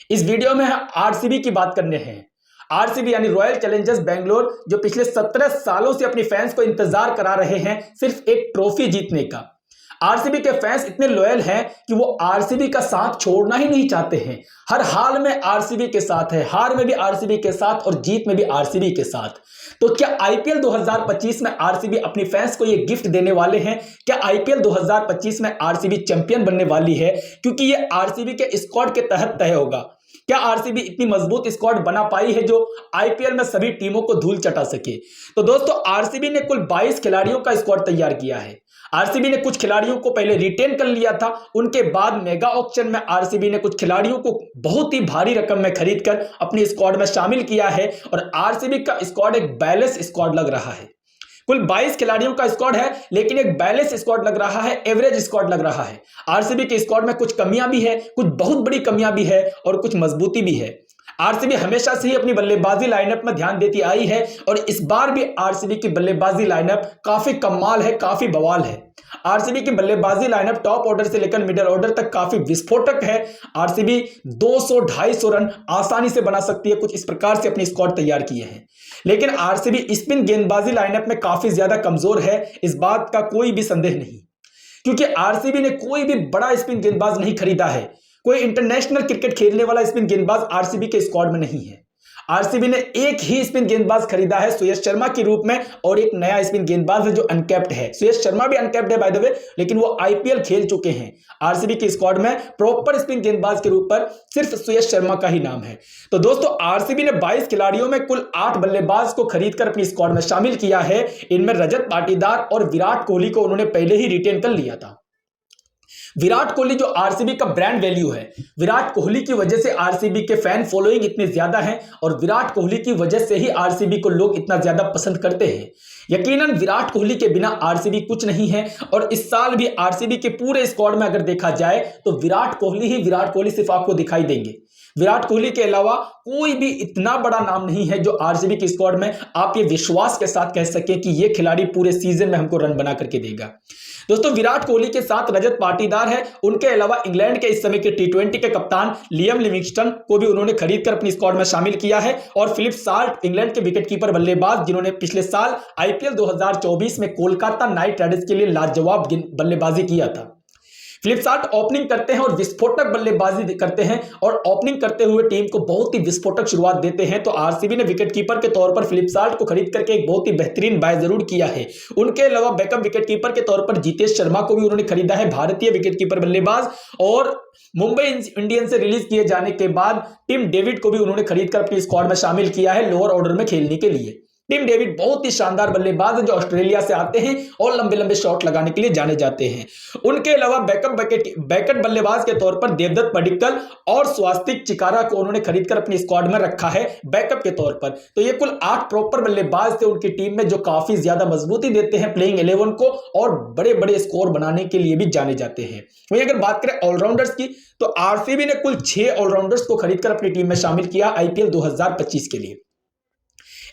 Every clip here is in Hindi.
इस वीडियो में हम आरसीबी की बात करने हैं। आरसीबी यानी रॉयल चैलेंजर्स बेंगलोर जो पिछले 17 सालों से अपनी फैंस को इंतजार करा रहे हैं सिर्फ एक ट्रॉफी जीतने का। आरसीबी के फैंस इतने लॉयल हैं कि वो आरसीबी का साथ छोड़ना ही नहीं चाहते हैं। हर हाल में आरसीबी के साथ है, हार में भी आरसीबी के साथ और जीत में भी आरसीबी के साथ। तो क्या आईपीएल 2025 में आरसीबी अपनी फैंस को ये गिफ्ट देने वाले हैं? क्या आईपीएल 2025 में आरसीबी चैंपियन बनने वाली है? क्योंकि ये आरसीबी के स्क्वाड के तहत तय होगा। क्या आरसीबी इतनी मजबूत स्क्वाड बना पाई है जो आईपीएल में सभी टीमों को धूल चटा सके? तो दोस्तों, आरसीबी ने कुल 22 खिलाड़ियों का स्क्वाड तैयार किया है। आरसीबी ने कुछ खिलाड़ियों को पहले रिटेन कर लिया था, उनके बाद मेगा ऑक्शन में आरसीबी ने कुछ खिलाड़ियों को बहुत ही भारी रकम में खरीदकर अपनी स्क्वाड में शामिल किया है और आरसीबी का स्क्वाड एक बैलेंस स्क्वाड लग रहा है। कुल 22 खिलाड़ियों का स्क्वाड है, लेकिन एक बैलेंस स्क्वाड लग रहा है, एवरेज स्क्वाड लग रहा है। आरसीबी के स्क्वाड में कुछ कमियां भी है, कुछ बहुत बड़ी कमियां भी है और कुछ मजबूती भी है। आरसीबी हमेशा से ही अपनी बल्लेबाजी लाइनअप में ध्यान देती आई है और इस बार भी आरसीबी की बल्लेबाजी लाइनअप काफी कमाल है, काफी बवाल है। आरसीबी की बल्लेबाजी लाइनअप टॉप ऑर्डर से लेकर मिडिल ऑर्डर तक काफी विस्फोटक है। आरसीबी 200-250 रन आसानी से बना सकती है, कुछ इस प्रकार से अपनी स्क्वाड तैयार किए हैं। लेकिन आरसीबी स्पिन गेंदबाजी लाइनअप में काफी ज्यादा कमजोर है, इस बात का कोई भी संदेह नहीं, क्योंकि आरसीबी ने कोई भी बड़ा स्पिन गेंदबाज नहीं खरीदा है। कोई इंटरनेशनल क्रिकेट खेलने वाला स्पिन गेंदबाज आरसीबी के स्क्वाड में नहीं है। आरसीबी ने एक ही स्पिन गेंदबाज खरीदा है सुयश शर्मा के रूप में, और एक नया स्पिन गेंदबाज है जो अनकैप्ड है। सुयश शर्मा भी अनकैप्ड है बाय द वे, लेकिन वो आईपीएल खेल चुके हैं। आरसीबी के स्क्वाड में प्रॉपर स्पिन गेंदबाज के रूप पर सिर्फ सुयश शर्मा का ही नाम है। तो दोस्तों, आरसीबी ने 22 खिलाड़ियों में कुल 8 बल्लेबाज को खरीदकर अपनी स्क्वाड में शामिल किया है। इनमें रजत पाटीदार और विराट कोहली को उन्होंने पहले ही रिटेन कर लिया था। विराट कोहली जो आरसीबी का ब्रांड वैल्यू है, विराट कोहली की वजह से आरसीबी के फैन फॉलोइंग इतने ज्यादा है और विराट कोहली की वजह से ही आरसीबी को लोग इतना ज्यादा पसंद करते हैं। यकीनन विराट कोहली के बिना आरसीबी कुछ नहीं है और इस साल भी आरसीबी के पूरे स्क्वाड में अगर देखा जाए तो विराट कोहली सिर्फ आपको दिखाई देंगे। विराट कोहली के अलावा कोई भी इतना बड़ा नाम नहीं है जो आरसीबी के स्क्वाड में आप ये विश्वास के साथ कह सके कि ये खिलाड़ी पूरे सीजन में हमको रन बना करके देगा। दोस्तों, विराट कोहली के साथ रजत पाटीदार है, उनके अलावा इंग्लैंड के इस समय के टी20 के कप्तान लियम लिविंगस्टन को भी उन्होंने खरीदकर अपनी स्क्वाड में शामिल किया है, और फिलिप साल्ट इंग्लैंड के विकेटकीपर बल्लेबाज जिन्होंने पिछले साल आईपीएल 2024 में कोलकाता नाइट राइडर्स के लिए लाजवाब बल्लेबाजी किया था। फिलिप साल्ट ओपनिंग करते हैं और विस्फोटक बल्लेबाजी करते हैं, और ओपनिंग करते हुए टीम को बहुत ही विस्फोटक शुरुआत देते हैं। तो आरसीबी ने विकेटकीपर के तौर पर फिलिप साल्ट को खरीद करके एक बहुत ही बेहतरीन बाय जरूर किया है। उनके अलावा बैकअप विकेटकीपर के तौर पर जितेश शर्मा को भी उन्होंने खरीदा है, भारतीय विकेटकीपर बल्लेबाज, और मुंबई इंडियंस से रिलीज किए जाने के बाद टिम डेविड को भी उन्होंने खरीदकर अपनी स्क्वाड में शामिल किया है लोअर ऑर्डर में खेलने के लिए। टिम डेविड बहुत ही शानदार बल्लेबाज है जो ऑस्ट्रेलिया से आते हैं और लंबे लंबे शॉट लगाने के लिए जाने जाते हैं। उनके अलावा बैकअप बल्लेबाज के तौर पर देवदत्त पडिक्कल और स्वास्तिक चिकारा को उन्होंने खरीदकर अपनी स्क्वाड में रखा है बैकअप के तौर पर। तो ये कुल 8 प्रॉपर बल्लेबाज थे उनकी टीम में जो काफी ज्यादा मजबूती देते हैं प्लेइंग 11 को और बड़े बड़े स्कोर बनाने के लिए भी जाने जाते हैं। वहीं अगर बात करें ऑलराउंडर्स की, तो आरसीबी ने कुल 6 ऑलराउंडर्स को खरीदकर अपनी टीम में शामिल किया आईपीएल 2025 के लिए।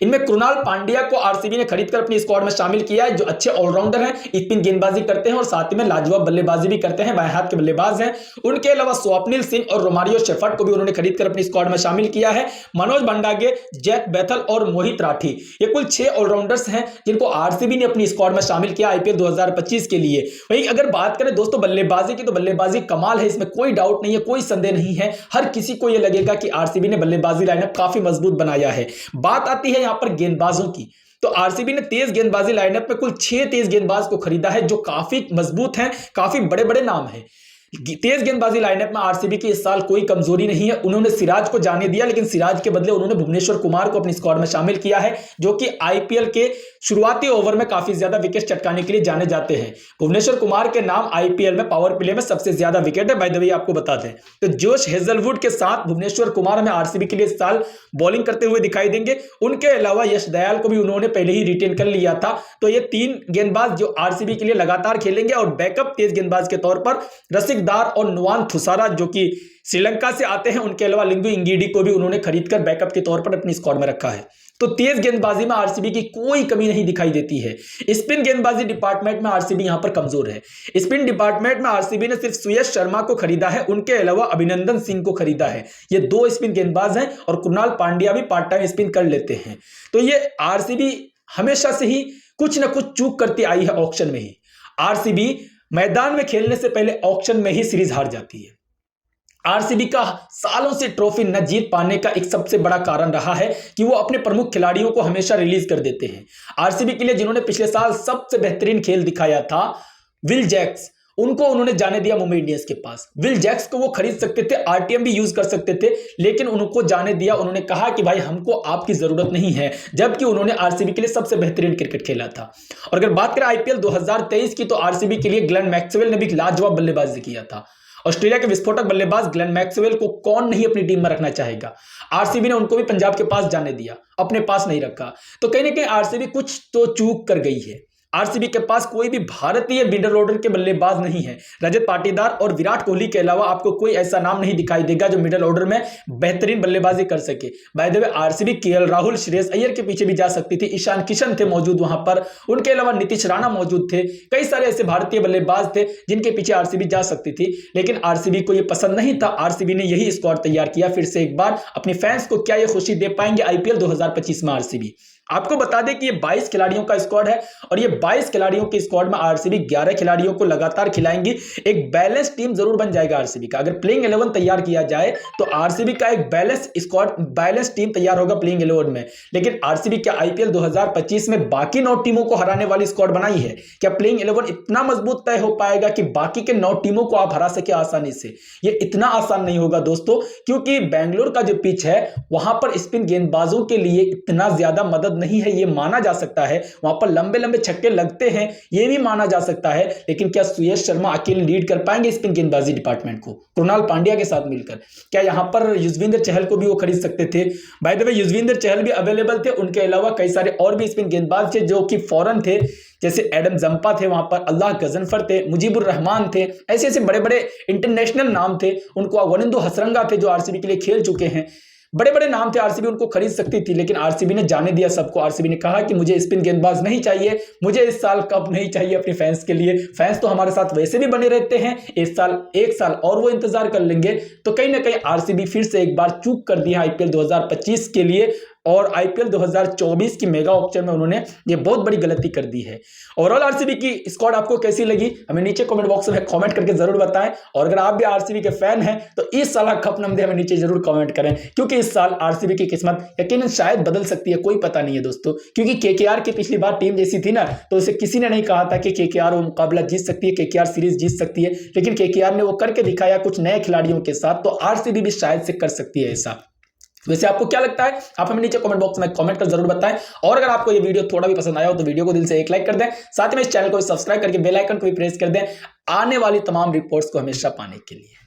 इनमें कृणाल पांड्या को आरसीबी ने खरीदकर अपनी स्क्वाड में शामिल किया है, जो अच्छे ऑलराउंडर हैं, स्पिन गेंदबाजी करते हैं और साथ ही में लाजवाब बल्लेबाजी भी करते हैं, बाएं हाथ के बल्लेबाज हैं। उनके अलावा स्वप्निल सिंह और रोमारियो शेफर्ड को भी उन्होंने खरीदकर अपनी स्क्वाड में शामिल किया है। मनोज भंडागे, जैक बेथल और मोहित राठी, ये कुल 6 ऑलराउंडर्स हैं जिनको आरसीबी ने अपनी स्क्वाड में शामिल किया आईपीएल 2025 के लिए। वहीं अगर बात करें दोस्तों बल्लेबाजी की, तो बल्लेबाजी कमाल है, इसमें कोई डाउट नहीं है, कोई संदेह नहीं है। हर किसी को यह लगेगा कि आरसीबी ने बल्लेबाजी लाइनअप काफी मजबूत बनाया है। बात आती है यहां पर गेंदबाजों की, तो आरसीबी ने तेज गेंदबाजी लाइनअप में कुल 6 तेज गेंदबाज को खरीदा है जो काफी मजबूत हैं, काफी बड़े बड़े नाम हैं। तेज गेंदबाजी लाइनअप में आरसीबी की इस साल कोई कमजोरी नहीं है। उन्होंने सिराज को जाने दिया, लेकिन सिराज के बदले उन्होंने भुवनेश्वर कुमार को अपनी स्क्वाड में शामिल किया है, जो कि आईपीएल के शुरुआती ओवर में काफी ज्यादा विकेट चटकाने के लिए जाने जाते हैं। भुवनेश्वर कुमार के नाम आईपीएल में पावर प्ले में सबसे ज्यादा विकेट है, बाय द वे आपको बता दें। तो जोश हेजलवुड के साथ भुवनेश्वर कुमार हमें आरसीबी के लिए इस साल बॉलिंग करते हुए दिखाई देंगे। उनके अलावा यश दयाल को भी उन्होंने पहले ही रिटेन कर लिया था। तो ये 3 गेंदबाज जो आरसीबी के लिए लगातार खेलेंगे, और बैकअप तेज गेंदबाज के तौर पर रसिकदार और नुआन थुसारा जो कि श्रीलंका से आते हैं, उनके अलावा लिंगू इंगीडी को भी उन्होंने खरीदकर बैकअप के तौर पर अपनी स्क्वाड में रखा है। तो तेज गेंदबाजी में आरसीबी की कोई कमी नहीं दिखाई देती है। स्पिन गेंदबाजी डिपार्टमेंट में आरसीबी यहां पर कमजोर है। स्पिन डिपार्टमेंट में आरसीबी ने सिर्फ सुयश शर्मा को खरीदा है, उनके अलावा अभिनंदन सिंह को खरीदा है। ये 2 स्पिन गेंदबाज हैं और कुणाल पांड्या भी पार्ट टाइम स्पिन कर लेते हैं। तो ये आरसीबी हमेशा से ही कुछ ना कुछ चूक करती आई है ऑक्शन में ही। आरसीबी मैदान में खेलने से पहले ऑक्शन में ही सीरीज हार जाती है। आरसीबी का सालों से ट्रॉफी न जीत पाने का एक सबसे बड़ा कारण रहा है कि वो अपने प्रमुख खिलाड़ियों को हमेशा रिलीज कर देते हैं। आरसीबी के लिए जिन्होंने पिछले साल सबसे बेहतरीन खेल दिखाया था, विल जैक्स, उनको उन्होंने जाने दिया मुंबई इंडियंस के पास। विल जैक्स को वो खरीद सकते थे, आरटीएम भी यूज कर सकते थे, लेकिन उनको जाने दिया। उन्होंने कहा कि भाई हमको आपकी जरूरत नहीं है, जबकि उन्होंने आरसीबी के लिए सबसे बेहतरीन क्रिकेट खेला था। और अगर बात करें आईपीएल 2023 की, तो आरसीबी के लिए ग्लेन मैक्सवेल ने भी लाजवाब बल्लेबाजी किया था। ऑस्ट्रेलिया के विस्फोटक बल्लेबाज ग्लेन मैक्सवेल को कौन नहीं अपनी टीम में रखना चाहेगा। आरसीबी ने उनको भी पंजाब के पास जाने दिया, अपने पास नहीं रखा। तो कहीं ना कहीं आरसीबी कुछ तो चूक कर गई है। आरसीबी के पास कोई भी भारतीय मिडिल ऑर्डर के बल्लेबाज नहीं है। रजत पाटीदार और विराट कोहली के अलावा आपको कोई ऐसा नाम नहीं दिखाई देगा जो मिडिल ऑर्डर में बेहतरीन बल्लेबाजी कर सके। By the way RCB KL Rahul, Shreyas Iyer के पीछे भी जा सकती थी। ईशान किशन थे मौजूद वहां पर, उनके अलावा नीतीश राणा मौजूद थे। कई सारे ऐसे भारतीय बल्लेबाज थे जिनके पीछे आरसीबी जा सकती थी, लेकिन आरसीबी को यह पसंद नहीं था। आरसीबी ने यही स्क्वाड तैयार किया। फिर से एक बार अपने फैंस को क्या ये खुशी दे पाएंगे आईपीएल 2025 में आरसीबी? आपको बता दें कि ये 22 खिलाड़ियों का स्क्वाड है और ये 22 खिलाड़ियों के स्क्वाड में आरसीबी 11 खिलाड़ियों को लगातार खिलाएंगी। एक बैलेंस टीम जरूर बन जाएगा आरसीबी का। अगर प्लेइंग 11 तैयार किया जाए तो आरसीबी का एक बैलेंस स्क्वाड, बैलेंस टीम तैयार होगा प्लेइंग 11 में। लेकिन आरसीबी क्या आईपीएल 2025 में बाकी 9 टीमों को हराने वाली स्क्वाड बनाई है? क्या प्लेइंग 11 इतना मजबूत तय हो पाएगा कि बाकी के 9 टीमों को आप हरा सके आसानी से? ये इतना आसान नहीं होगा दोस्तों, क्योंकि बेंगलुरु का जो पिच है वहां पर स्पिन गेंदबाजों के लिए इतना ज्यादा मदद नहीं है, ये माना जा सकता है। वहां पर लंबे लंबे छक्के लगते हैं, ये भी माना जा सकता है। लेकिन क्या सुयश शर्मा अकेले लीड कर पाएंगे स्पिन गेंदबाजी डिपार्टमेंट को कुणाल पांड्या के साथ मिलकर? क्या यहां पर युजवेंद्र चहल को भी वो खरीद सकते थे? By the way Yuzvendra Chahal भी अवेलेबल थे, उनके अलावा कई सारे और भी स्पिन गेंदबाज थे जो कि फॉरन थे, जैसे एडम जंपा थे, वहां पर अल्लाह गजनफर थे, मुजीबुर रहमान थे। ऐसे ऐसे बड़े बड़े इंटरनेशनल नाम थे। उनको वनिंदु हसरंगा थे जो आरसीबी के लिए खेल चुके हैं। बड़े बड़े नाम थे, आरसीबी उनको खरीद सकती थी, लेकिन आरसीबी ने जाने दिया सबको। आरसीबी ने कहा कि मुझे स्पिन गेंदबाज नहीं चाहिए, मुझे इस साल कप नहीं चाहिए अपने फैंस के लिए। फैंस तो हमारे साथ वैसे भी बने रहते हैं, इस साल एक साल और वो इंतजार कर लेंगे। तो कहीं ना कहीं आरसीबी फिर से एक बार चूक कर दिया आईपीएल 2025 के लिए, और आईपीएल 2024 की मेगा ऑक्शन में उन्होंने ये बहुत बड़ी गलती कर दी है। ओवरऑल आरसीबी की स्क्वाड आपको कैसी लगी हमें नीचे कमेंट बॉक्स में कमेंट करके जरूर बताएं। और अगर आप भी आरसीबी के फैन हैं तो इस साल कप नंबर हमें नीचे जरूर कमेंट करें, क्योंकि इस साल आरसीबी की किस्मत यकीनन शायद बदल सकती है, कोई पता नहीं है दोस्तों। क्योंकि केकेआर की पिछली बार टीम जैसी थी ना, तो उसे किसी ने नहीं कहा था कि केकेआर वो मुकाबला जीत सकती है, केकेआर सीरीज जीत सकती है, लेकिन केकेआर ने वो करके दिखाया कुछ नए खिलाड़ियों के साथ। तो आरसीबी भी शायद से कर सकती है ऐसा। वैसे आपको क्या लगता है? आप हमें नीचे कमेंट बॉक्स में कमेंट कर जरूर बताएं। और अगर आपको ये वीडियो थोड़ा भी पसंद आया हो तो वीडियो को दिल से एक लाइक कर दें, साथ में इस चैनल को सब्सक्राइब करके बेल आइकन को भी प्रेस कर दें आने वाली तमाम रिपोर्ट्स को हमेशा पाने के लिए।